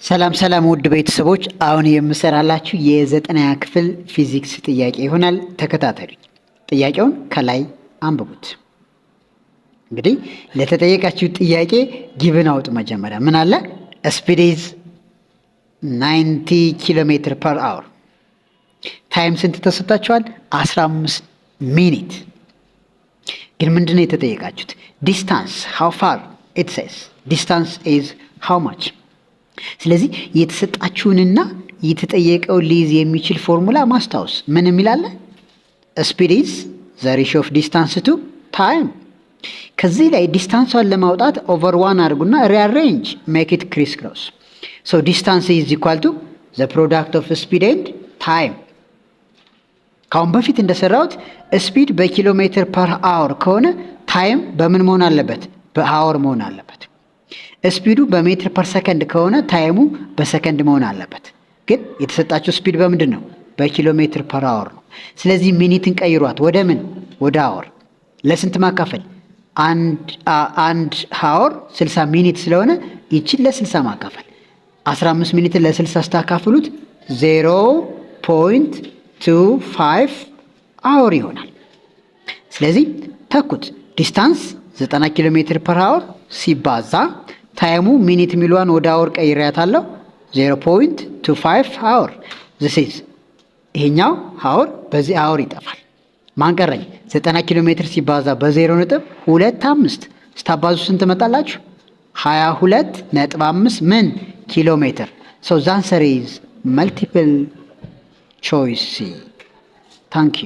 ሰላም ሰላም ውድ ቤተሰቦች፣ አሁን የምሰራላችሁ የዘጠነኛ ክፍል ፊዚክስ ጥያቄ ይሆናል። ተከታተሉኝ። ጥያቄውን ከላይ አንብቡት። እንግዲህ ለተጠየቃችሁ ጥያቄ ጊቭን አውጡ። መጀመሪያ ምን አለ? ስፒድ ኢዝ 90 ኪሎ ሜትር ፐር አወር። ታይም ስንት ተሰጥቷችኋል? 15 ሚኒት። ግን ምንድነው የተጠየቃችሁት? ዲስታንስ ሃው ፋር ኢት ሴይስ ዲስታንስ ኢዝ ሃው ማች። ስለዚህ የተሰጣችሁንና የተጠየቀውን ሊይዝ የሚችል ፎርሙላ ማስታወስ። ምን የሚላለ? ስፒድ ኢዝ ዘ ሬሽዮ ኦፍ ዲስታንስ ቱ ታይም። ከዚህ ላይ ዲስታንሷን ለማውጣት ኦቨር ዋን አድርጉና ሪአሬንጅ ሜክ ኢት ክሪስ ክሮስ። ሶ ዲስታንስ ኢዝ ኢኳል ቱ ዘ ፕሮዳክት ኦፍ ስፒድ ኤንድ ታይም። ካሁን በፊት እንደሰራሁት ስፒድ በኪሎ ሜትር ፐር አወር ከሆነ ታይም በምን መሆን አለበት? በአወር መሆን አለበት። ስፒዱ በሜትር ፐር ሰከንድ ከሆነ ታይሙ በሰከንድ መሆን አለበት። ግን የተሰጣቸው ስፒድ በምንድን ነው? በኪሎ ሜትር ፐር አወር ነው። ስለዚህ ሚኒትን ቀይሯት ወደ ምን? ወደ አወር። ለስንት ማካፈል? አንድ አወር 60 ሚኒት ስለሆነ ይችን ለ60 ማካፈል። 15 ሚኒትን ለ60 ስታካፍሉት 0.25 አወር ይሆናል። ስለዚህ ተኩት። ዲስታንስ 90 ኪሎ ሜትር ፐር አወር ሲባዛ ታይሙ ሚኒት ሚሏን ወደ አወር ቀይሬያታለሁ 0.25 አወር። ዚስ ይሄኛው አወር በዚህ አወር ይጠፋል። ማን ቀረኝ? 90 ኪሎ ሜትር ሲባዛ በ0.25 ስታባዙ ስንት መጣላችሁ? 22.5 ምን ኪሎ ሜትር። ሶ ዘ አንሰር ኢዝ መልቲፕል ቾይስ ሲ። ታንክ ዩ